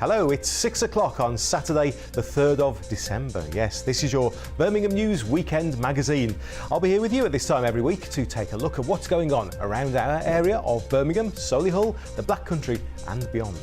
Hello, it's 6 o'clock on Saturday, the 3rd of December. Yes, this is your Birmingham News Weekend magazine. I'll be here with you at this time every week to take a look at what's going on around our area of Birmingham, Solihull, the Black Country and beyond.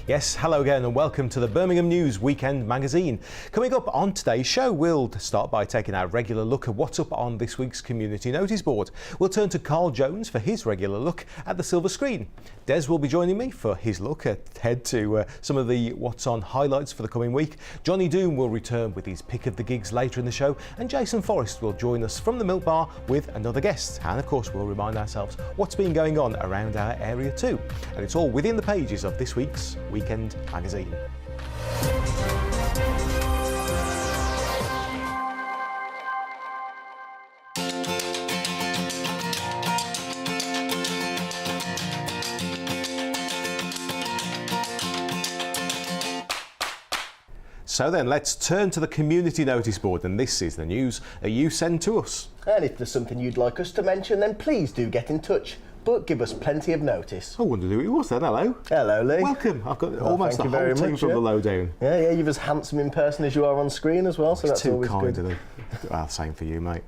Yes, hello again and welcome to the Birmingham News Weekend magazine. Coming up on today's show, we'll start by taking our regular look at what's up on this week's community notice board. We'll turn to Carl Jones for his regular look at the silver screen. Des will be joining me for his look ahead to some of the what's on highlights for the coming week. Johnny Doom will return with his pick of the gigs later in the show, and Jason Forrest will join us from the Milk Bar with another guest. And of course, we'll remind ourselves what's been going on around our area too. And it's all within the pages of this week's Weekend magazine. So then, let's turn to the community notice board, and this is the news that you send to us. And if there's something you'd like us to mention, then please do get in touch. But give us plenty of notice. I wondered who it was then. Hello. Hello, Lee. Welcome. I've got almost the whole team from the lowdown. Yeah, you're as handsome in person as you are on screen as well, so that's always good. Too kind. Well, same for you, mate.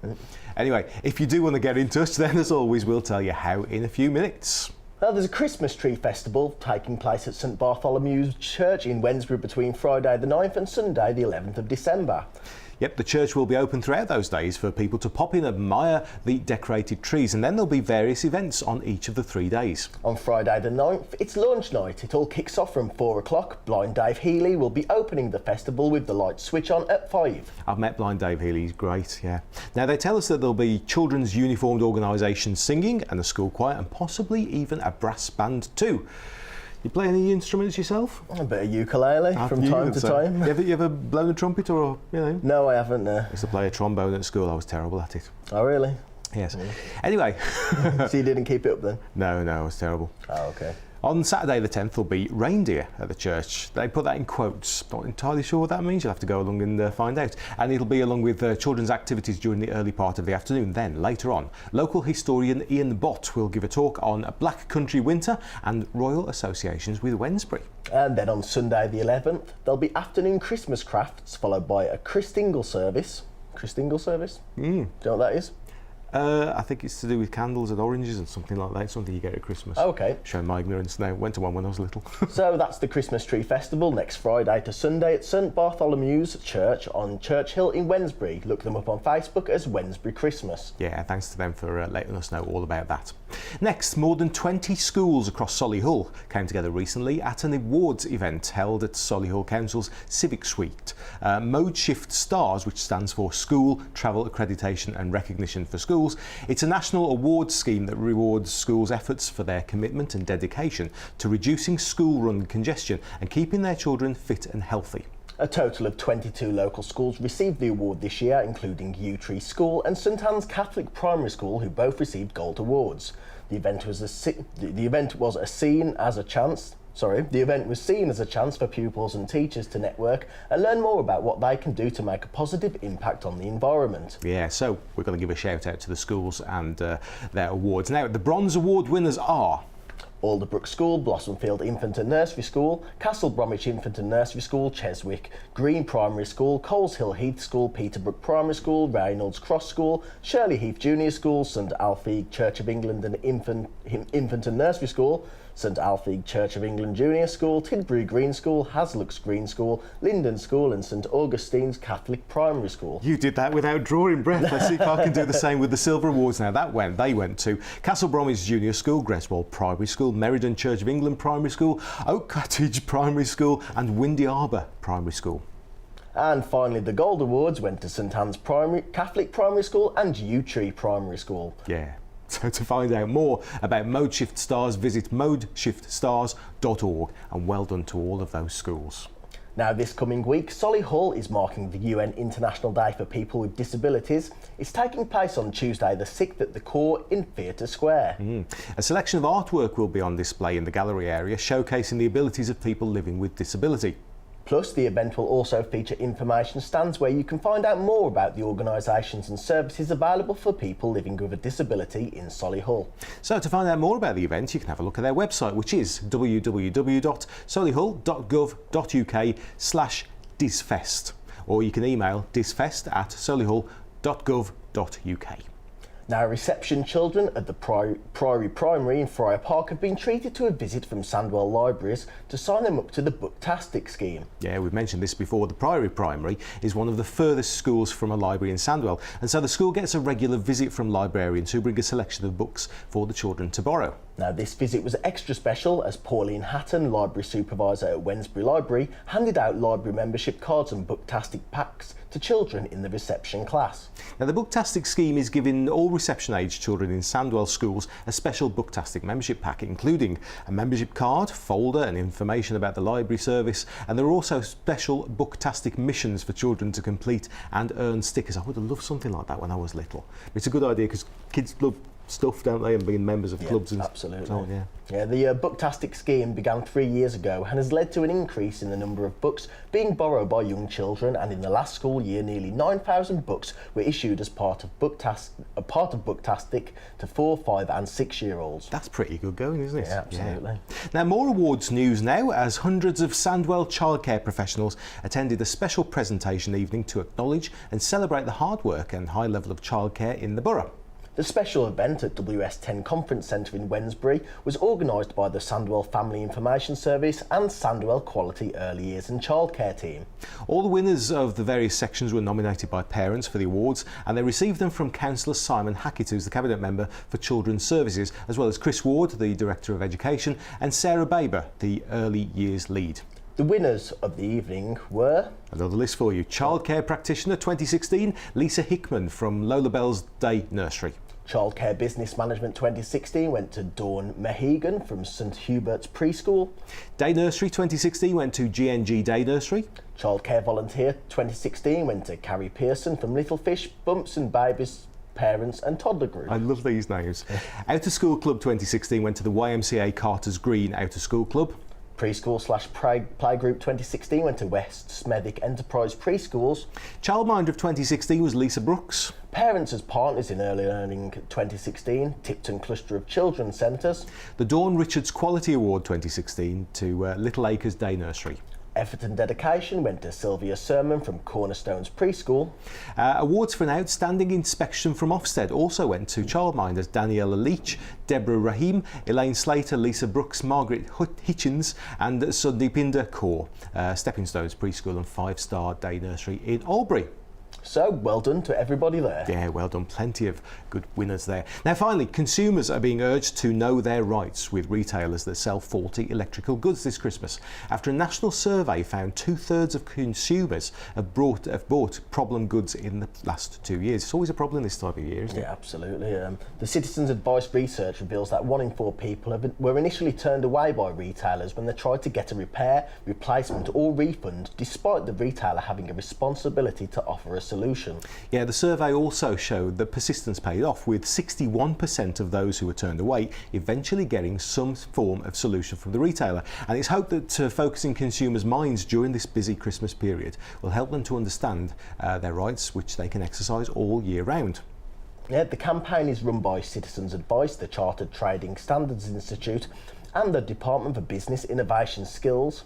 Anyway, if you do want to get in touch, then as always, we'll tell you how in a few minutes. Well, there's a Christmas tree festival taking place at St Bartholomew's Church in Wednesbury between Friday the 9th and Sunday the 11th of December. Yep, the church will be open throughout those days for people to pop in and admire the decorated trees, and then there'll be various events on each of the 3 days. On Friday the 9th, it's launch night. It all kicks off from 4 o'clock. Blind Dave Healy will be opening the festival with the lights switch on at 5. I've met Blind Dave Healy, he's great, yeah. Now they tell us that there'll be children's uniformed organisations singing and a school choir and possibly even a brass band too. You play any instruments yourself? A bit of ukulele from time to time. You ever blown a trumpet or, you know? No, I haven't. I used to play a trombone at school. I was terrible at it. Oh, really? Yes. Anyway. So you didn't keep it up then? No, I was terrible. Oh, okay. On Saturday the 10th will be reindeer at the church. They put that in quotes. Not entirely sure what that means. You'll have to go along and find out. And it'll be along with children's activities during the early part of the afternoon. Then, later on, local historian Ian Bott will give a talk on Black Country Winter and royal associations with Wednesbury. And then on Sunday the 11th, there'll be afternoon Christmas crafts followed by a Christingle service. Christingle service? Do you know what that is? I think it's to do with candles and oranges and something like that. Something you get at Christmas. Okay. Showing my ignorance now. Went to one when I was little. So that's the Christmas Tree Festival next Friday to Sunday at St Bartholomew's Church on Church Hill in Wednesbury. Look them up on Facebook as Wednesbury Christmas. Yeah, thanks to them for letting us know all about that. Next, more than 20 schools across Solihull came together recently at an awards event held at Solihull Council's Civic Suite. Mode Shift Stars, which stands for School Travel Accreditation and Recognition for Schools. It's a national awards scheme that rewards schools' efforts for their commitment and dedication to reducing school-run congestion and keeping their children fit and healthy. A total of 22 local schools received the award this year, including Yew Tree School and St Anne's Catholic Primary School, who both received gold awards. The event was seen as a chance for pupils and teachers to network and learn more about what they can do to make a positive impact on the environment. Yeah, so we're going to give a shout out to the schools and their awards. Now, the Bronze Award winners are Alderbrook School, Blossomfield Infant and Nursery School, Castle Bromwich Infant and Nursery School, Cheswick Green Primary School, Coleshill Heath School, Peterbrook Primary School, Reynolds Cross School, Shirley Heath Junior School, St Alfie Church of England and Infant and Nursery School, St Alfie Church of England Junior School, Tidbury Green School, Haslux Green School, Linden School and St Augustine's Catholic Primary School. You did that without drawing breath. Let's see if I can do the same with the Silver Awards now. They went to Castle Bromwich Junior School, Greswold Primary School, Meriden Church of England Primary School, Oak Cottage Primary School and Windy Arbour Primary School. And finally, the Gold Awards went to St Anne's Catholic Primary School and Yew Tree Primary School. Yeah. So to find out more about Mode Shift Stars, visit modeshiftstars.org, and well done to all of those schools. Now, this coming week, Solihull is marking the UN International Day for People with Disabilities. It's taking place on Tuesday the 6th at the Core in Theatre Square. A selection of artwork will be on display in the gallery area, showcasing the abilities of people living with disability. Plus, the event will also feature information stands where you can find out more about the organisations and services available for people living with a disability in Solihull. So to find out more about the event, you can have a look at their website, which is www.solihull.gov.uk/disfest, or you can email disfest@solihull.gov.uk. Now, reception children at the Priory Primary in Friar Park have been treated to a visit from Sandwell Libraries to sign them up to the Booktastic scheme. Yeah, we've mentioned this before. The Priory Primary is one of the furthest schools from a library in Sandwell, and so the school gets a regular visit from librarians who bring a selection of books for the children to borrow. Now, this visit was extra special as Pauline Hatton, Library Supervisor at Wednesbury Library, handed out library membership cards and Booktastic packs to children in the reception class. Now, the Booktastic scheme is giving all reception-age children in Sandwell schools a special Booktastic membership pack, including a membership card, folder and information about the library service, and there are also special Booktastic missions for children to complete and earn stickers. I would have loved something like that when I was little. It's a good idea because kids love stuff, don't they, and being members of clubs and absolutely. So on, Yeah, the Booktastic scheme began 3 years ago and has led to an increase in the number of books being borrowed by young children, and in the last school year nearly 9,000 books were issued as part of Booktastic to 4, 5 and 6 year olds. That's pretty good going, isn't it? Yeah, absolutely. Now, more awards news now, as hundreds of Sandwell childcare professionals attended a special presentation evening to acknowledge and celebrate the hard work and high level of childcare in the borough. The special event at WS10 Conference Centre in Wednesbury was organised by the Sandwell Family Information Service and Sandwell Quality Early Years and Childcare team. All the winners of the various sections were nominated by parents for the awards, and they received them from Councillor Simon Hackett, who's the Cabinet Member for Children's Services, as well as Chris Ward, the Director of Education, and Sarah Baber, the Early Years Lead. The winners of the evening were... Another list for you. Childcare Practitioner 2016, Lisa Hickman from Lola Bell's Day Nursery. Childcare Business Management 2016 went to Dawn Mehegan from St Hubert's Preschool. Day Nursery 2016 went to GNG Day Nursery. Childcare Volunteer 2016 went to Carrie Pearson from Little Fish, Bumps and Babies Parents and Toddler Group. I love these names. Out of School Club 2016 went to the YMCA Carter's Green Out of School Club. Preschool/Playgroup 2016 went to West Smethwick Enterprise Preschools. Childminder of 2016 was Lisa Brooks. Parents as Partners in Early Learning 2016, Tipton Cluster of Children's Centres. The Dawn Richards Quality Award 2016 to Little Acres Day Nursery. Effort and dedication went to Sylvia Sermon from Cornerstones Preschool. Awards for an outstanding inspection from Ofsted also went to childminders Daniela Leach, Deborah Rahim, Elaine Slater, Lisa Brooks, Margaret Hitchens and Sundeepinder Kaur, Stepping Stones Preschool and 5-Star Day Nursery in Albury. So, well done to everybody there. Yeah, well done. Plenty of good winners there. Now, finally, consumers are being urged to know their rights with retailers that sell faulty electrical goods this Christmas. After a national survey found 2/3 of consumers have bought problem goods in the last 2 years. It's always a problem this time of year, isn't it? Yeah, absolutely. The Citizens Advice research reveals that 1 in 4 people were initially turned away by retailers when they tried to get a repair, replacement or refund, despite the retailer having a responsibility to offer a solution. Yeah, the survey also showed that persistence paid off, with 61% of those who were turned away eventually getting some form of solution from the retailer. And it's hoped that focusing consumers' minds during this busy Christmas period will help them to understand their rights, which they can exercise all year round. Yeah, the campaign is run by Citizens Advice, the Chartered Trading Standards Institute, and the Department for Business Innovation Skills.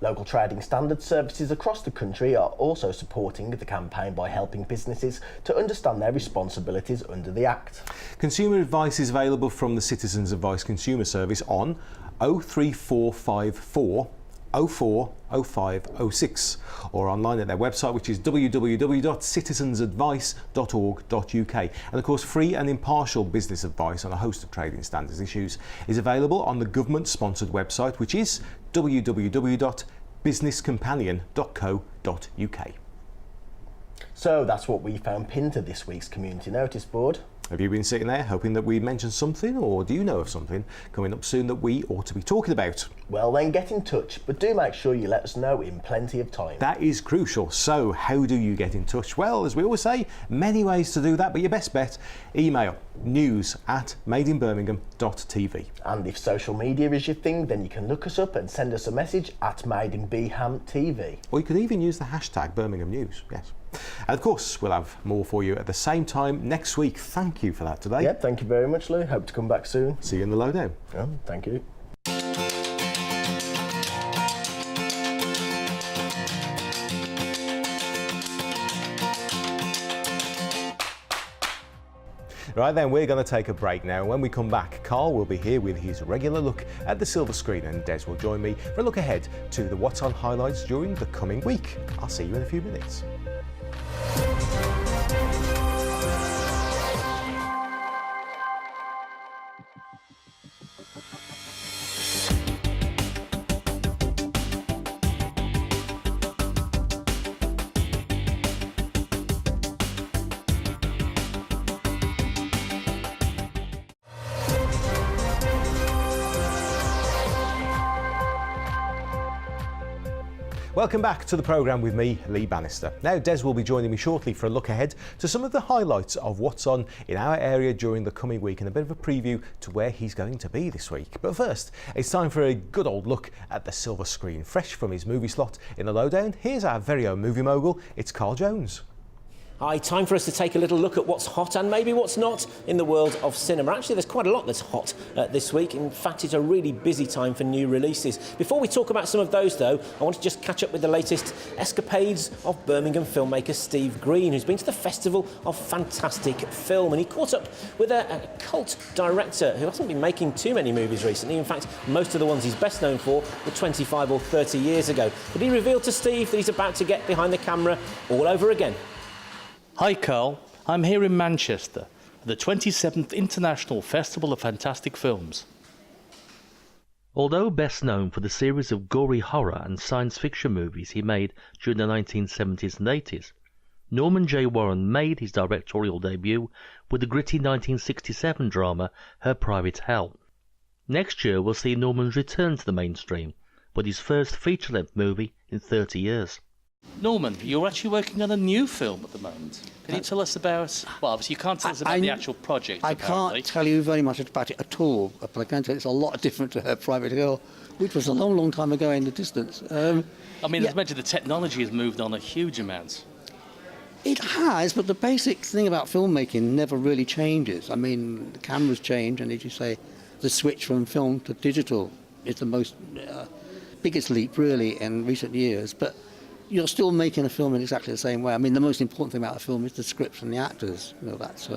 Local trading standards services across the country are also supporting the campaign by helping businesses to understand their responsibilities under the Act. Consumer advice is available from the Citizens Advice Consumer Service on 03454 040506 or online at their website, which is www.citizensadvice.org.uk. And of course, free and impartial business advice on a host of trading standards issues is available on the government-sponsored website, which is www.businesscompanion.co.uk. So that's what we found pinned to this week's community notice board. Have you been sitting there hoping that we mention something, or do you know of something coming up soon that we ought to be talking about? Well then get in touch, but do make sure you let us know in plenty of time. That is crucial. So how do you get in touch? Well, as we always say, many ways to do that, but your best bet, email news@madeinbirmingham.tv. And if social media is your thing, then you can look us up and send us a message at MadeInBHam.TV. Or you could even use the hashtag Birmingham News, yes. And of course, we'll have more for you at the same time next week. Thank you for that today. Yep, thank you very much, Lou. Hope to come back soon. See you in the lowdown. Thank you. Right then, we're going to take a break now. When we come back, Carl will be here with his regular look at the silver screen, and Des will join me for a look ahead to the What's On highlights during the coming week. I'll see you in a few minutes. Welcome back to the programme with me, Lee Bannister. Now, Des will be joining me shortly for a look ahead to some of the highlights of what's on in our area during the coming week and a bit of a preview to where he's going to be this week. But first, it's time for a good old look at the silver screen. Fresh from his movie slot in the lowdown, here's our very own movie mogul, it's Carl Jones. Hi, time for us to take a little look at what's hot and maybe what's not in the world of cinema. Actually, there's quite a lot that's hot this week. In fact, it's a really busy time for new releases. Before we talk about some of those, though, I want to just catch up with the latest escapades of Birmingham filmmaker Steve Green, who's been to the Festival of Fantastic Film, and he caught up with a cult director who hasn't been making too many movies recently. In fact, most of the ones he's best known for were 25 or 30 years ago. But he revealed to Steve that he's about to get behind the camera all over again. Hi Carl, I'm here in Manchester at the 27th International Festival of Fantastic Films. Although best known for the series of gory horror and science fiction movies he made during the 1970s and 80s, Norman J. Warren made his directorial debut with the gritty 1967 drama Her Private Hell. Next year we'll see Norman's return to the mainstream with his first feature-length movie in 30 years. Norman, you're actually working on a new film at the moment. Can you tell us about... Well, obviously you can't tell us about the actual project, I apparently. can't tell you very much about it at all, but I can tell you it's a lot different to Her Private Hell, which was a long, long time ago in the distance. I mean, as mentioned, the technology has moved on a huge amount. It has, but the basic thing about filmmaking never really changes. I mean, the cameras change, and as you say, the switch from film to digital is the most biggest leap, really, in recent years. But you're still making a film in exactly the same way. I mean, the most important thing about a film is the script and the actors. You know, that's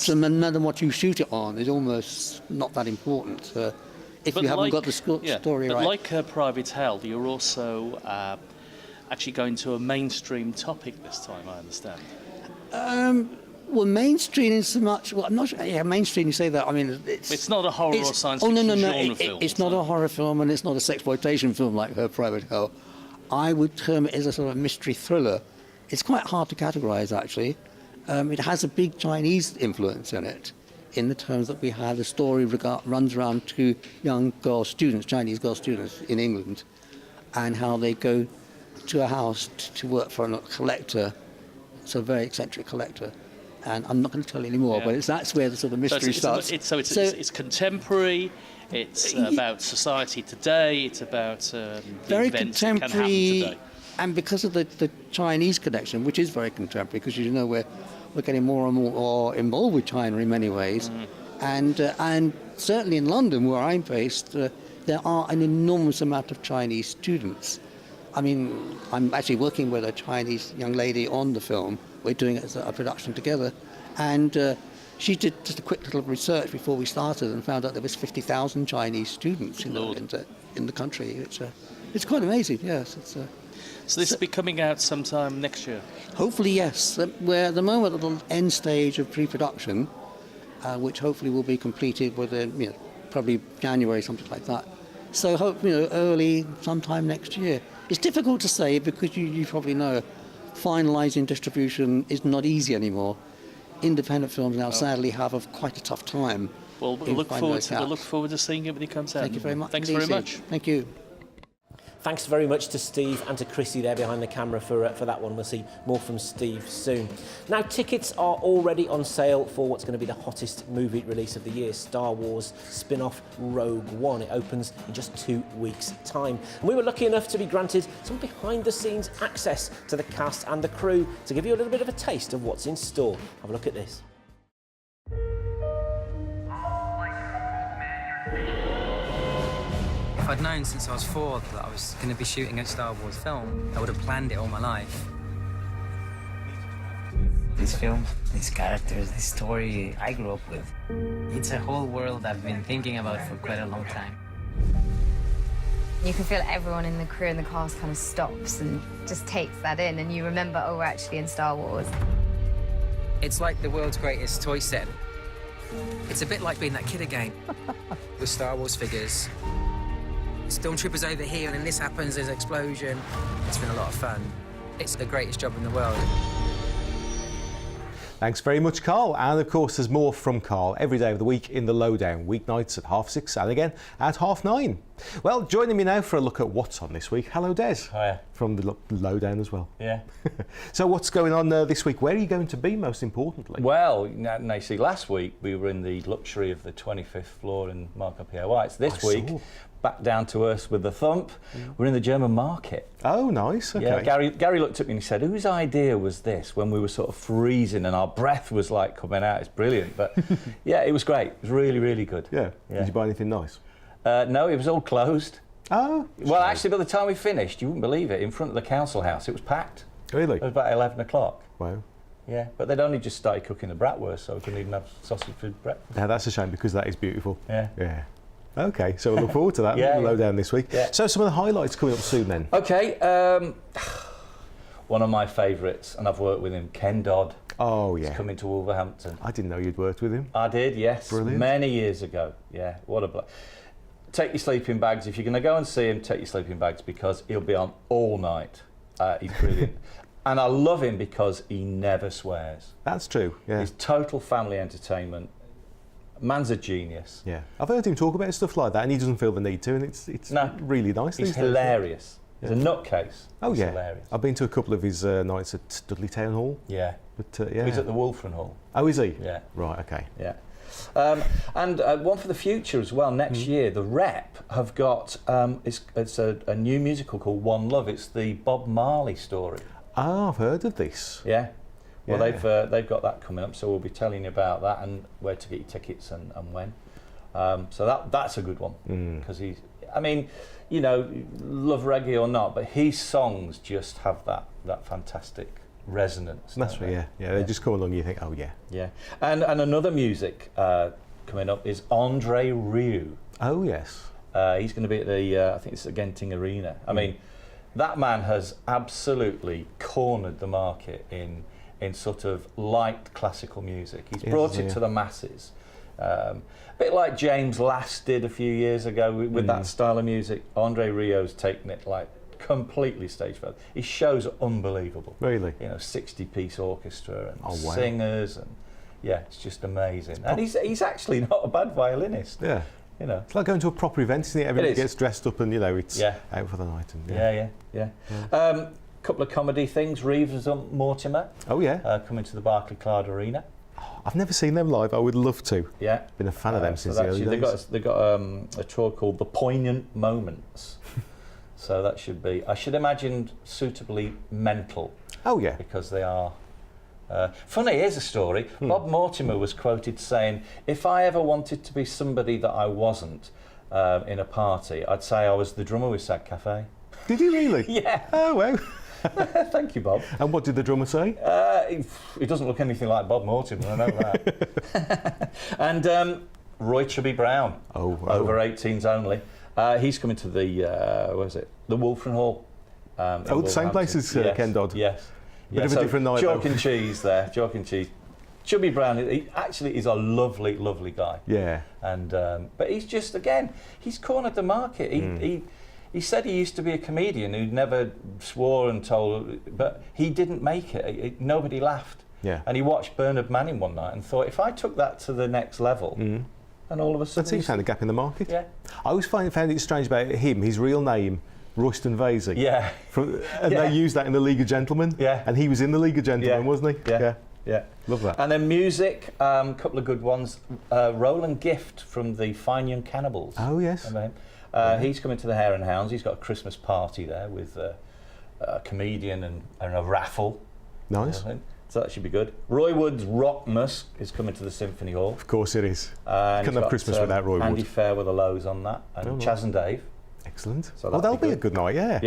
so no matter what you shoot it on is almost not that important if you haven't got the story right. But like Her Private Hell, you're also actually going to a mainstream topic this time, I understand. Well, mainstream is so much. Well, I'm not sure. Yeah, mainstream. You say that. I mean, it's not a horror or science fiction genre film. It's not a horror film, and it's not a sexploitation film like Her Private Hell. I would term it as a sort of mystery thriller. It's quite hard to categorise, actually. It has a big Chinese influence in it, in the terms that we have the story runs around two young girl students, Chinese girl students in England, and how they go to a house to work for a collector. It's a very eccentric collector. And I'm not going to tell you anymore, but that's where the sort of mystery starts. It's contemporary. It's about society today. It's about very events that can happen contemporary, today. and because of the Chinese connection, which is very contemporary, because you know we're getting more and more involved with China in many ways, and certainly in London, where I'm based, there are an enormous amount of Chinese students. I mean, I'm actually working with a Chinese young lady on the film. We're doing it as a production together, and she did just a quick little research before we started and found out there was 50,000 Chinese students in the country. It's quite amazing, yes. So this will be coming out sometime next year? Hopefully, yes. We're at the moment at the end stage of pre-production, which hopefully will be completed within, probably January, something like that. So early sometime next year. It's difficult to say because you probably know finalising distribution is not easy anymore. independent films now sadly have quite a tough time. Well, we'll in look finding forward those to gaps. seeing it when it comes out. Thank you very much. Thanks indeed, very Steve. much. Thank you. Thanks very much to Steve and to Chrissy there behind the camera for that one. We'll see more from Steve soon. Now, tickets are already on sale for what's going to be the hottest movie release of the year, Star Wars spin-off Rogue One. It opens in just 2 weeks' time. And we were lucky enough to be granted some behind-the-scenes access to the cast and the crew to give you a little bit of a taste of what's in store. Have a look at this. If I'd known since I was 4 that I was going to be shooting a Star Wars film, I would have planned it all my life. This film, these characters, this story I grew up with. It's a whole world I've been thinking about for quite a long time. You can feel everyone in the crew and the cast kind of stops and just takes that in, and you remember, oh, we're actually in Star Wars. It's like the world's greatest toy set. It's a bit like being that kid again. With Star Wars figures. Stormtroopers over here, and then this happens, there's an explosion. It's been a lot of fun. It's the greatest job in the world. Thanks very much, Carl. And of course, there's more from Carl every day of the week in the Lowdown, weeknights at 6:30 and again at 9:30. Well, joining me now for a look at what's on this week. Hello, Des. Hiya. From the Lowdown as well. Yeah. So what's going on this week? Where are you going to be, most importantly? Well, now you see, last week we were in the luxury of the 25th floor in Marco Pierre White's. This week, back down to earth with the thump, we're in the German market. Oh, nice. Okay. Yeah, Gary looked at me and he said, whose idea was this when we were sort of freezing and our breath was like coming out? It's brilliant. But yeah, it was great. It was really, really good. Yeah. Did you buy anything nice? No, it was all closed. Oh. Well, actually, by the time we finished, you wouldn't believe it, in front of the council house, it was packed. Really? It was about 11 o'clock. Wow. Yeah, but they'd only just started cooking the bratwurst, so we couldn't even have sausage for breakfast. Now, that's a shame because that is beautiful. Yeah. Yeah. Okay, so we'll look forward to that. Yeah, Lowdown this week. Yeah. So some of the highlights coming up soon then. Okay, one of my favourites, and I've worked with him, Ken Dodd. Oh, yeah. He's coming to Wolverhampton. I didn't know you'd worked with him. I did, yes. Brilliant. Many years ago. Yeah, what a... Take your sleeping bags. If you're going to go and see him, take your sleeping bags because he'll be on all night. He's brilliant. And I love him because he never swears. That's true, yeah. He's total family entertainment. Man's a genius. Yeah, I've heard him talk about stuff like that, and he doesn't feel the need to, and it's really nice. He's these days. hilarious. Yeah. He's a nutcase. Oh He's yeah, hilarious. I've been to a couple of his nights at Dudley Town Hall. Yeah. But yeah, He's at the Wolfram Hall. Oh, is he? Yeah. Right. Okay. Yeah. And one for the future as well. Next year, the Rep have got it's a new musical called One Love. It's the Bob Marley story. Oh, I've heard of this. Yeah. Well, Yeah. they've got that coming up, so we'll be telling you about that and where to get your tickets and when. So that's a good one because he's. I mean, you know, love reggae or not, but his songs just have that fantastic resonance. That's right. Yeah. They just come along and you think, oh yeah. Yeah. And another music coming up is Andre Rieu. Oh yes. He's going to be at the I think it's the Genting Arena. I mean, that man has absolutely cornered the market in sort of light classical music. He's brought it to the masses. A bit like James Last did a few years ago with that style of music. Andre Rieu's taken it like completely stage fed. His shows are unbelievable. Really? You know, 60-piece orchestra and Oh, wow. singers and yeah, it's just amazing. And he's actually not a bad violinist. Yeah. You know. It's like going to a proper event, isn't it? Everybody is. gets dressed up and, you know, it's Yeah. out for the night. And, Yeah. Couple of comedy things. Reeves and Mortimer Oh, yeah. coming to the Barclaycard Arena. I've never seen them live. I would love to. Yeah. Been a fan of them since so the early days. They've got a tour called The Poignant Moments. So that should be, I should imagine, suitably mental. Oh, yeah. Because they are. Funny, here's a story. Bob Mortimer was quoted saying, if I ever wanted to be somebody that I wasn't in a party, I'd say I was the drummer with Sad Cafe. Did he really? Yeah. Oh, well. Thank you, Bob. And what did the drummer say? He doesn't look anything like Bob Mortimer, I know that. And Roy Chubby Brown, over 18s only. He's coming to the, where is it? The Wolfram Hall. The same place as Ken Dodd. Yes. Bit of a different night, Chalk though. and cheese there, chalk and cheese. Chubby Brown, he actually is a lovely, lovely guy. Yeah. And but he's just, again, he's cornered the market. He said he used to be a comedian who'd never swore and told, but he didn't make it. Nobody laughed. Yeah. And he watched Bernard Manning one night and thought, if I took that to the next level, and all of a sudden... That's it, he found a gap in the market. Yeah. I always found it strange about him, his real name, Royston Vasey. Yeah. And they used that in the League of Gentlemen. Yeah. And he was in the League of Gentlemen, wasn't he? Yeah. Yeah. Love that. And then music, a couple of good ones. Roland Gift from the Fine Young Cannibals. Oh, yes. Remember him? He's coming to the Hare and Hounds. He's got a Christmas party there with a comedian and a raffle. Nice. So that should be good. Roy Wood's Rockmas is coming to the Symphony Hall. Of course it is. And Couldn't have Christmas without Roy Andy Wood. Fair with the Lows on that. And Chaz and Dave. Excellent. So that'll be a good night, yeah.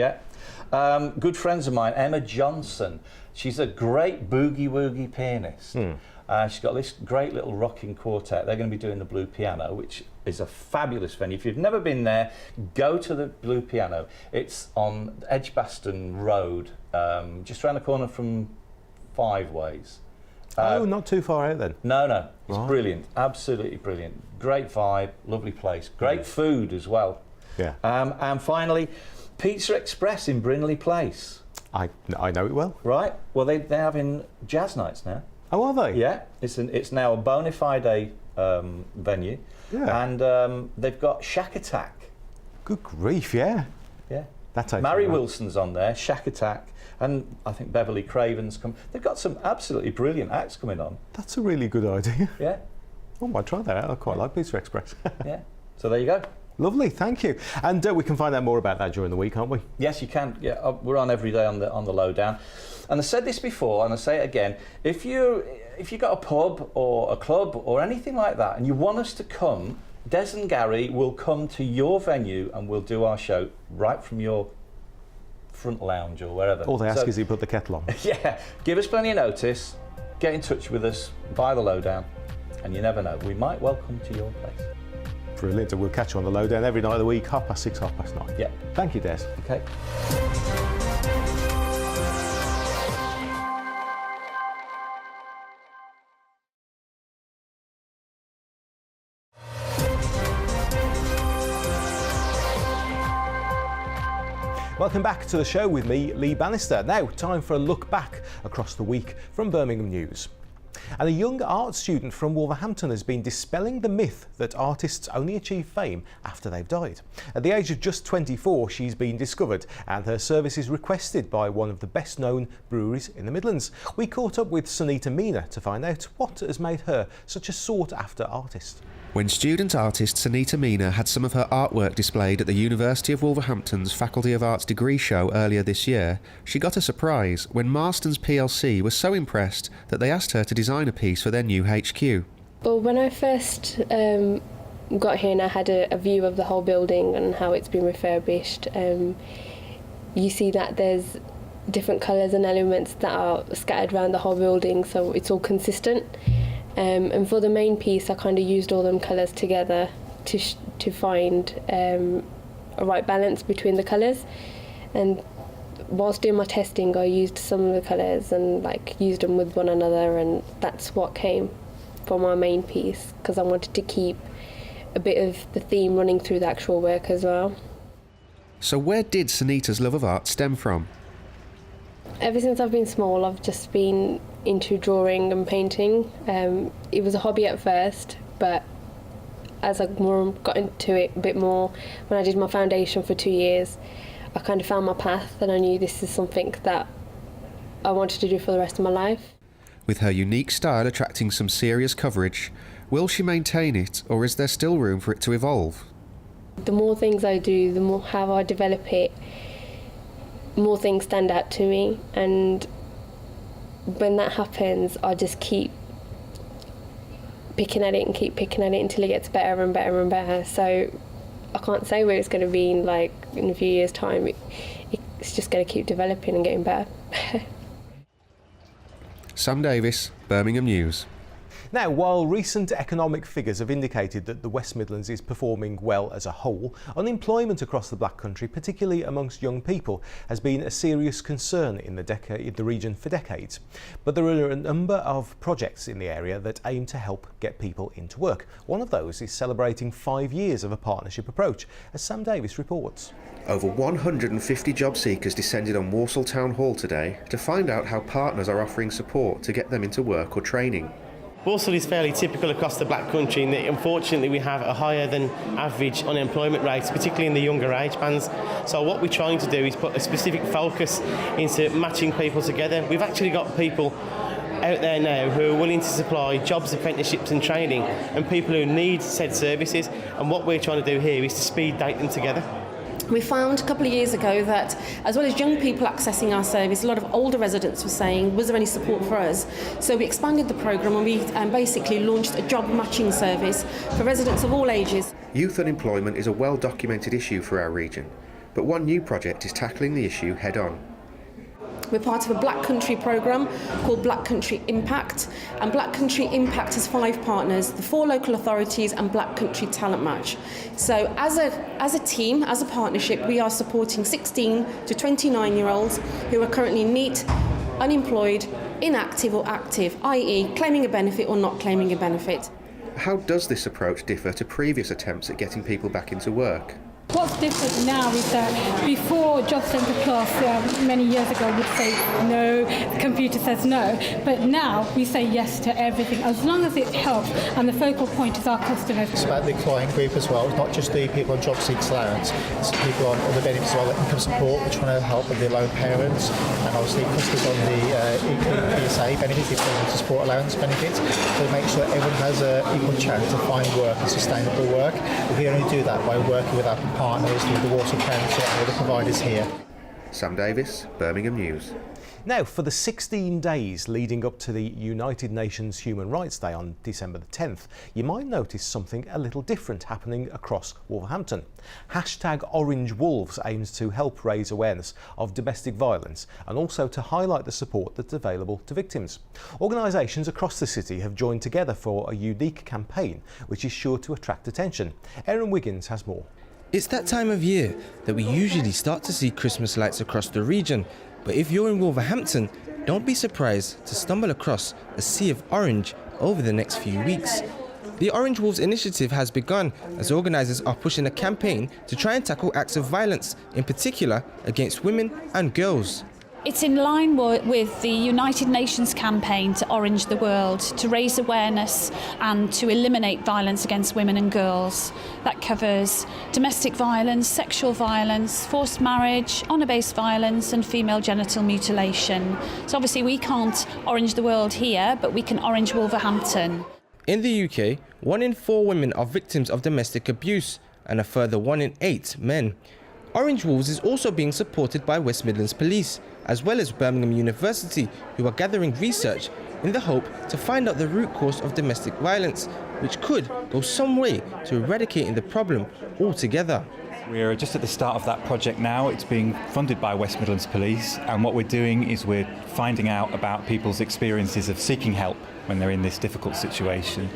Yeah. Good friends of mine, Emma Johnson. She's a great boogie-woogie pianist. She's got this great little rocking quartet. They're going to be doing the Blue Piano, which is a fabulous venue. If you've never been there, go to the Blue Piano. It's on Edgbaston Road, just around the corner from Five Ways. Not too far out then. No. It's Right. brilliant. Absolutely brilliant. Great vibe, lovely place. Great food as well. Yeah. And finally, Pizza Express in Brindley Place. I know it well. Right. Well, they're having jazz nights now. Oh, are they? Yeah. It's now a bona fide venue. Yeah. And they've got Shack Attack. Good grief, yeah. Yeah. That's how Mary Wilson's on there, Shack Attack, and I think Beverly Craven's come. They've got some absolutely brilliant acts coming on. That's a really good idea. Yeah. Oh, I might try that out. I quite like Pizza Express. Yeah. So there you go. Lovely, thank you. And we can find out more about that during the week, can't we? Yes, you can. Yeah, we're on every day on the lowdown. And I said this before, and I say it again. If you got a pub or a club or anything like that, and you want us to come, Des and Gary will come to your venue and we'll do our show right from your front lounge or wherever. All they ask is you put the kettle on. Yeah, give us plenty of notice. Get in touch with us via the lowdown, and you never know, we might well come to your place. Brilliant. And we'll catch you on the lowdown every night of the week, 6:30, 9:30. Yeah. Thank you, Des. Okay. Welcome back to the show with me, Lee Bannister. Now, time for a look back across the week from Birmingham News. And a young art student from Wolverhampton has been dispelling the myth that artists only achieve fame after they've died. At the age of just 24, she's been discovered and her services requested by one of the best known breweries in the Midlands. We caught up with Sunita Meena to find out what has made her such a sought after artist. When student artist Sunita Meena had some of her artwork displayed at the University of Wolverhampton's Faculty of Arts degree show earlier this year, she got a surprise when Marston's plc was so impressed that they asked her to design a piece for their new HQ. Well, when I first got here and I had a view of the whole building and how it's been refurbished, you see that there's different colours and elements that are scattered around the whole building, so it's all consistent. And for the main piece, I kind of used all them colours together to find a right balance between the colours. And whilst doing my testing, I used some of the colours and used them with one another, and that's what came for my main piece, because I wanted to keep a bit of the theme running through the actual work as well. So where did Sunita's love of art stem from? Ever since I've been small, I've just been into drawing and painting. It was a hobby at first, but as I got into it a bit more, when I did my foundation for 2 years, I kind of found my path, and I knew this is something that I wanted to do for the rest of my life. With her unique style attracting some serious coverage, will she maintain it, or is there still room for it to evolve? The more things I do, the more how I develop it, more things stand out to me, and when that happens, I just keep picking at it and keep picking at it until it gets better and better and better. So I can't say where it's going to be in a few years' time. It's just going to keep developing and getting better. Sam Davis, Birmingham News. Now, while recent economic figures have indicated that the West Midlands is performing well as a whole, unemployment across the Black Country, particularly amongst young people, has been a serious concern in the region for decades. But there are a number of projects in the area that aim to help get people into work. One of those is celebrating 5 years of a partnership approach, as Sam Davis reports. Over 150 job seekers descended on Walsall Town Hall today to find out how partners are offering support to get them into work or training. Walsall is fairly typical across the Black Country in that unfortunately we have a higher than average unemployment rate, particularly in the younger age bands. So what we're trying to do is put a specific focus into matching people together. We've actually got people out there now who are willing to supply jobs, apprenticeships and training and people who need said services, and what we're trying to do here is to speed date them together. We found a couple of years ago that as well as young people accessing our service, a lot of older residents were saying, was there any support for us? So we expanded the programme and we basically launched a job matching service for residents of all ages. Youth unemployment is a well-documented issue for our region, but one new project is tackling the issue head-on. We're part of a Black Country programme called Black Country Impact, and Black Country Impact has 5 partners, the 4 local authorities and Black Country Talent Match. So as a team, as a partnership, we are supporting 16 to 29-year-olds who are currently NEET, unemployed, inactive or active, i.e. claiming a benefit or not claiming a benefit. How does this approach differ to previous attempts at getting people back into work? What's different now is that before Job Centre Plus many years ago would say no, the computer says no, but now we say yes to everything as long as it helps, and the focal point is our customers. It's about the client group as well. It's not just the people on job seekers allowance, it's people on other benefits as well, like income support. We're trying to help with the loan parents, and obviously customers on the PSA benefits, the employment support allowance benefits, to make sure that everyone has an equal chance to find work and sustainable work. We only do that by working with our partners, with the Walsall Council and other providers here. Sam Davis, Birmingham News. Now, for the 16 days leading up to the United Nations Human Rights Day on December the 10th, you might notice something a little different happening across Wolverhampton. #OrangeWolves aims to help raise awareness of domestic violence and also to highlight the support that's available to victims. Organisations across the city have joined together for a unique campaign which is sure to attract attention. Aaron Wiggins has more. It's that time of year that we usually start to see Christmas lights across the region, but if you're in Wolverhampton, don't be surprised to stumble across a sea of orange over the next few weeks. The Orange Wolves initiative has begun as organisers are pushing a campaign to try and tackle acts of violence, in particular against women and girls. It's in line with the United Nations campaign to Orange the World, to raise awareness and to eliminate violence against women and girls. That covers domestic violence, sexual violence, forced marriage, honour-based violence and female genital mutilation. So obviously we can't Orange the World here, but we can Orange Wolverhampton. In the UK, 1 in 4 women are victims of domestic abuse and a further 1 in 8 men. Orange Wolves is also being supported by West Midlands Police, as well as Birmingham University, who are gathering research in the hope to find out the root cause of domestic violence, which could go some way to eradicating the problem altogether. We're just at the start of that project now. It's being funded by West Midlands Police, and what we're doing is we're finding out about people's experiences of seeking help when they're in this difficult situation.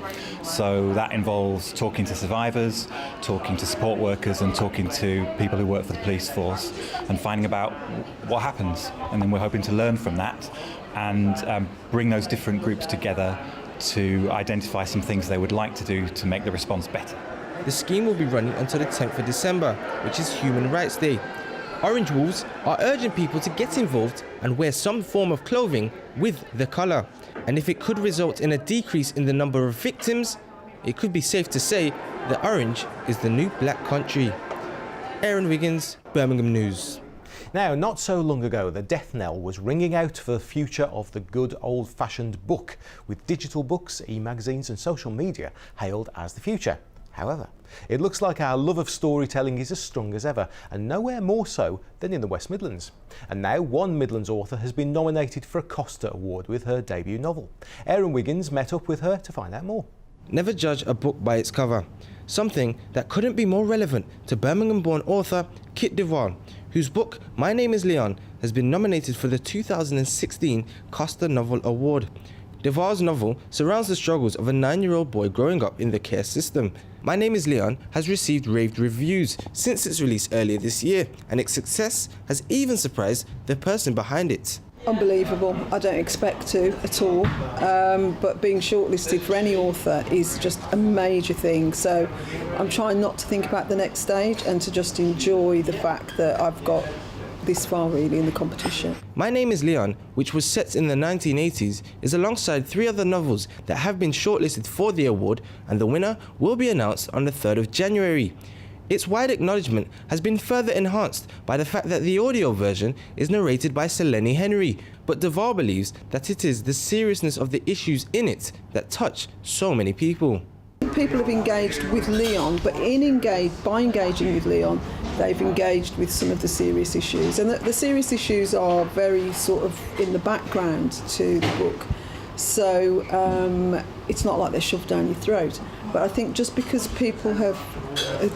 So that involves talking to survivors, talking to support workers and talking to people who work for the police force and finding about what happens. And then we're hoping to learn from that and bring those different groups together to identify some things they would like to do to make the response better. The scheme will be running until the 10th of December, which is Human Rights Day. Orange Wolves are urging people to get involved and wear some form of clothing with the colour. And if it could result in a decrease in the number of victims, it could be safe to say that orange is the new Black Country. Aaron Wiggins, Birmingham News. Now, not so long ago, the death knell was ringing out for the future of the good old-fashioned book, with digital books, e-magazines and social media hailed as the future. However, it looks like our love of storytelling is as strong as ever, and nowhere more so than in the West Midlands. And now one Midlands author has been nominated for a Costa Award with her debut novel. Aaron Wiggins met up with her to find out more. Never judge a book by its cover, something that couldn't be more relevant to Birmingham-born author Kit Duval, whose book My Name is Leon has been nominated for the 2016 Costa Novel Award. Devar's novel surrounds the struggles of a 9-year-old boy growing up in the care system. My Name is Leon has received raved reviews since its release earlier this year, and its success has even surprised the person behind it. Unbelievable. I don't expect to at all, but being shortlisted for any author is just a major thing. So I'm trying not to think about the next stage and to just enjoy the fact that I've got this far really in the competition. My Name is Leon, which was set in the 1980s, is alongside 3 other novels that have been shortlisted for the award, and the winner will be announced on the 3rd of January. Its wide acknowledgement has been further enhanced by the fact that the audio version is narrated by Selene Henry, but Devar believes that it is the seriousness of the issues in it that touch so many people. People have engaged with Leon, but by engaging with Leon, they've engaged with some of the serious issues. And the serious issues are very sort of in the background to the book. So it's not like they're shoved down your throat. But I think just because people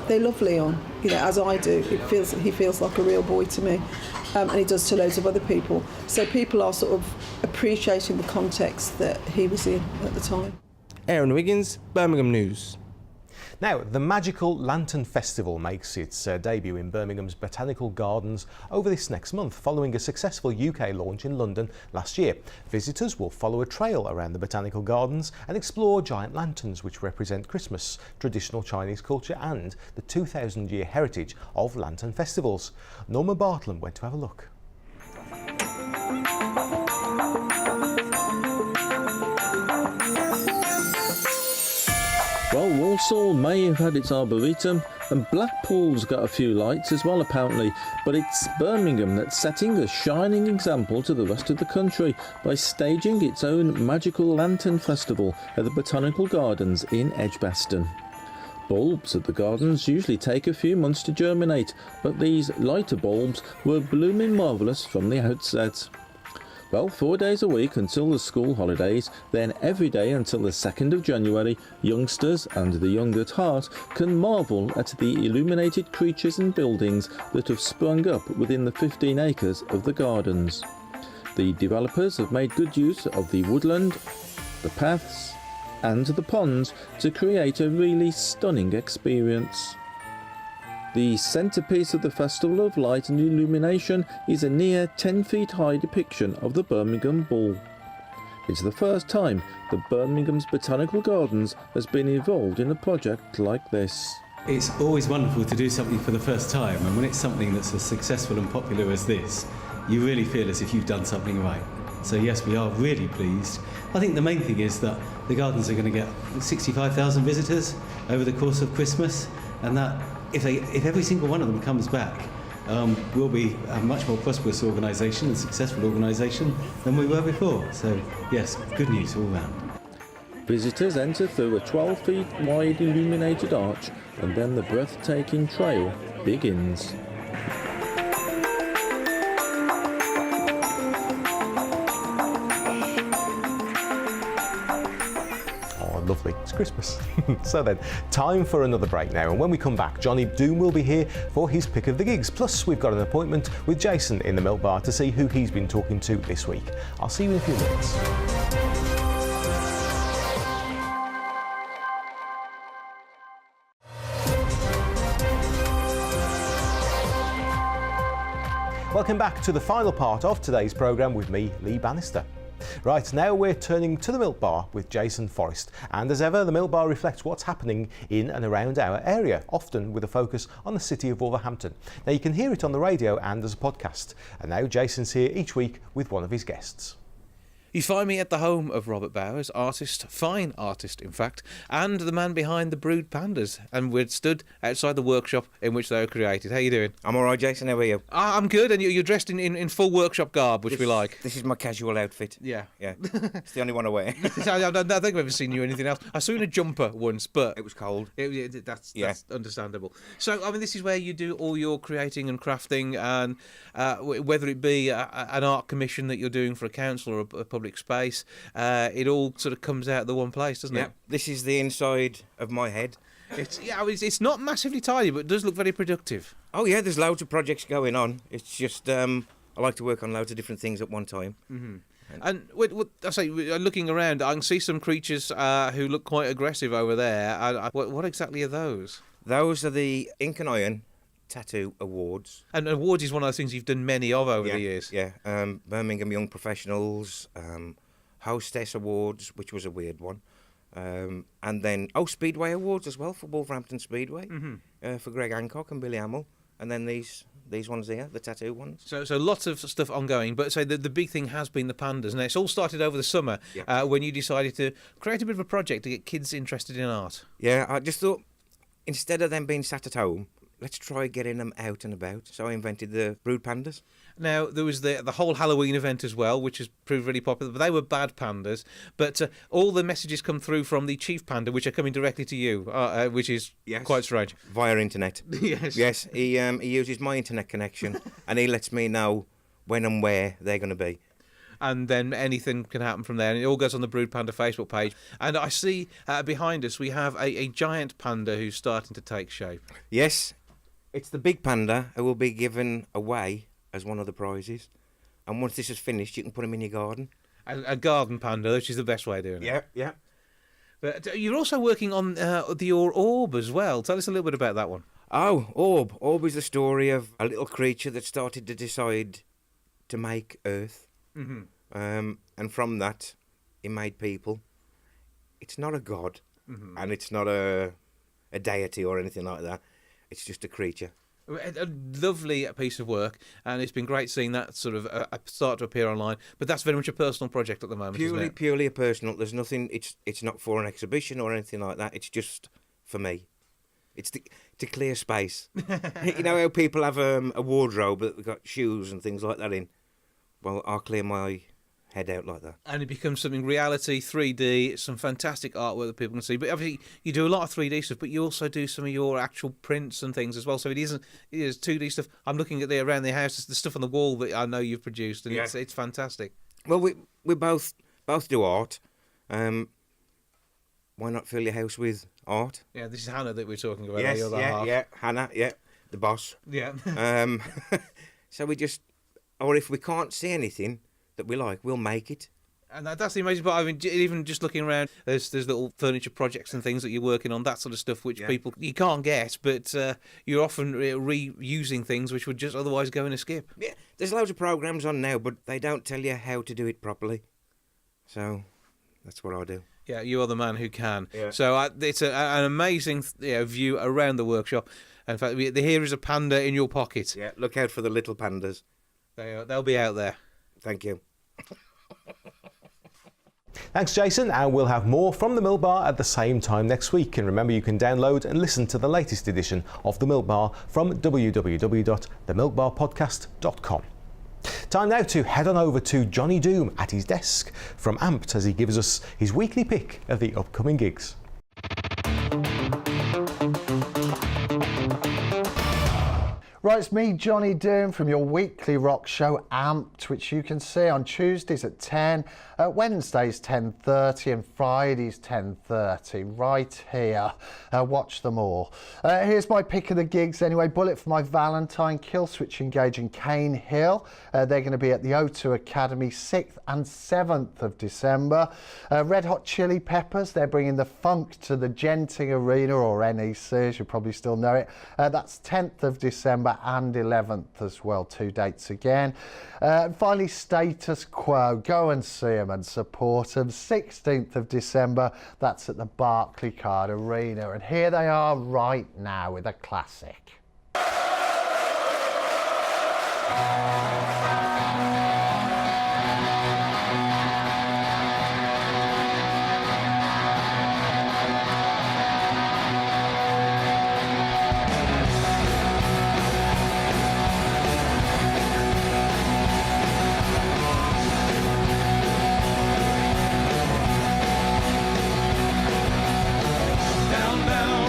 they love Leon, as I do, he feels like a real boy to me. And he does to loads of other people. So people are sort of appreciating the context that he was in at the time. Aaron Wiggins, Birmingham News. Now, the Magical Lantern Festival makes its debut in Birmingham's Botanical Gardens over this next month, following a successful UK launch in London last year. Visitors will follow a trail around the Botanical Gardens and explore giant lanterns which represent Christmas, traditional Chinese culture and the 2,000-year heritage of lantern festivals. Norma Bartlam went to have a look. Well, Walsall may have had its Arboretum, and Blackpool's got a few lights as well apparently, but it's Birmingham that's setting a shining example to the rest of the country by staging its own Magical Lantern Festival at the Botanical Gardens in Edgbaston. Bulbs at the gardens usually take a few months to germinate, but these lighter bulbs were blooming marvellous from the outset. Well, 4 days a week until the school holidays, then every day until the 2nd of January, youngsters and the young at heart can marvel at the illuminated creatures and buildings that have sprung up within the 15 acres of the gardens. The developers have made good use of the woodland, the paths and the ponds to create a really stunning experience. The centrepiece of the Festival of Light and Illumination is a near 10 feet high depiction of the Birmingham Bull. It's the first time that Birmingham's Botanical Gardens has been involved in a project like this. It's always wonderful to do something for the first time, and when it's something that's as successful and popular as this, you really feel as if you've done something right. So yes, we are really pleased. I think the main thing is that the gardens are going to get 65,000 visitors over the course of Christmas, and that if every single one of them comes back, we'll be a much more prosperous organisation and successful organisation than we were before. So yes, good news all round. Visitors enter through a 12 feet wide illuminated arch, and then the breathtaking trail begins. Lovely, it's Christmas. So then, time for another break now, and when we come back, Johnny Doom will be here for his pick of the gigs. Plus, we've got an appointment with Jason in the Milk Bar to see who he's been talking to this week. I'll see you in a few minutes. Welcome back to the final part of today's programme with me, Lee Bannister. Right, now we're turning to the Milk Bar with Jason Forrest, and as ever the Milk Bar reflects what's happening in and around our area, often with a focus on the city of Wolverhampton. Now you can hear it on the radio and as a podcast, and now Jason's here each week with one of his guests. You find me at the home of Robert Bowers, artist, fine artist in fact, and the man behind the Brood Pandas, and we're stood outside the workshop in which they were created. How you doing? I'm all right, Jason. How are you? I'm good, and you're dressed in full workshop garb, which we like. This is my casual outfit. Yeah. It's the only one I wear. I don't think I've ever seen you in anything else. I saw you in a jumper once, but it was cold. That's understandable. So, I mean, this is where you do all your creating and crafting, and whether it be an art commission that you're doing for a council or a public space, it all sort of comes out of the one place, doesn't it? This is the inside of my head. It's not massively tidy, but it does look very productive. Oh yeah, there's loads of projects going on. It's just I like to work on loads of different things at one time. Mm-hmm. And I say, looking around, I can see some creatures who look quite aggressive over there. What exactly are those? Those are the Ink and Iron Tattoo Awards. And awards is one of those things you've done many of over the years. Yeah, Birmingham Young Professionals, Hostess Awards, which was a weird one. And then, Speedway Awards as well for Wolverhampton Speedway, for Greg Hancock and Billy Hamill. And then these ones here, the tattoo ones. So lots of stuff ongoing, but so the big thing has been the pandas. And it's all started over the summer when you decided to create a bit of a project to get kids interested in art. Yeah, I just thought, instead of them being sat at home, let's try getting them out and about. So I invented the brood pandas. Now, there was the whole Halloween event as well, which has proved really popular, but they were bad pandas. But all the messages come through from the chief panda, which are coming directly to you, which is quite strange. Via internet. Yes. Yes, he uses my internet connection, and he lets me know when and where they're going to be. And then anything can happen from there, and it all goes on the Brood Panda Facebook page. And I see behind us we have a giant panda who's starting to take shape. Yes, it's the big panda who will be given away as one of the prizes. And once this is finished, you can put him in your garden. A garden panda, which is the best way of doing it. Yeah. But you're also working on your orb as well. Tell us a little bit about that one. Oh, Orb. Orb is the story of a little creature that started to decide to make Earth. Mm-hmm. And from that, he made people. It's not a god, and it's not a deity or anything like that. It's just a creature. A lovely piece of work, and it's been great seeing that sort of start to appear online. But that's very much a personal project at the moment, isn't it? Purely a personal. There's nothing. It's not for an exhibition or anything like that. It's just for me. It's to clear space. You know how people have a wardrobe that they've got shoes and things like that in. Well, I'll clear my head out like that. And it becomes something reality, 3D, some fantastic artwork that people can see. But obviously, you do a lot of 3D stuff, but you also do some of your actual prints and things as well. So it is 2D stuff. I'm looking at around the house, the stuff on the wall that I know you've produced, and it's fantastic. Well, we both do art. Why not fill your house with art? Yeah, this is Hannah that we're talking about. Yes, yeah, Hannah, the boss. Yeah. So we just, or if we can't see anything that we like, we'll make it. And that's the amazing part. I mean, even just looking around, there's little furniture projects and things that you're working on, that sort of stuff, which people you can't get, but you're often reusing things which would just otherwise go in a skip. Yeah, there's loads of programs on now, but they don't tell you how to do it properly. So that's what I do. Yeah, you are the man who can. Yeah. So it's an amazing view around the workshop. In fact, here is a panda in your pocket. Yeah, look out for the little pandas. They'll be out there. Thank you. Thanks, Jason, and we'll have more from the Milk Bar at the same time next week. And remember, you can download and listen to the latest edition of the Milk Bar from www.themilkbarpodcast.com. Time now to head on over to Johnny Doom at his desk from Amped as he gives us his weekly pick of the upcoming gigs. Right, it's me, Johnny Doom, from your weekly rock show, Amped, which you can see on Tuesdays at 10, Wednesdays 10:30 and Fridays 10:30, right here. Watch them all. Here's my pick of the gigs anyway. Bullet for My Valentine, Killswitch Engage and Cane Hill. They're going to be at the O2 Academy 6th and 7th of December. Red Hot Chili Peppers, they're bringing the funk to the Genting Arena, or NEC as you probably still know it. That's 10th of December and 11th as well, 2 dates again. Finally, Status Quo, go and see them and support them. 16th of December, that's at the Barclaycard Arena, and here they are right now with a classic. Down, down,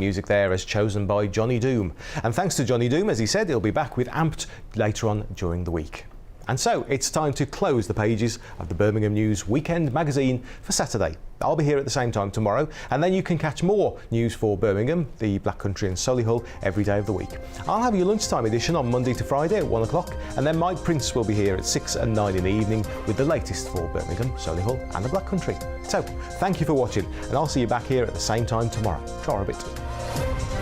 background music there as chosen by Johnny Doom. And thanks to Johnny Doom, as he said, he'll be back with Amped later on during the week. And so it's time to close the pages of the Birmingham News Weekend magazine for Saturday. I'll be here at the same time tomorrow, and then you can catch more news for Birmingham, the Black Country and Solihull every day of the week. I'll have your lunchtime edition on Monday to Friday at 1 o'clock, and then Mike Prince will be here at 6 and 9 in the evening with the latest for Birmingham, Solihull and the Black Country. So, thank you for watching, and I'll see you back here at the same time tomorrow. Ciao a bit.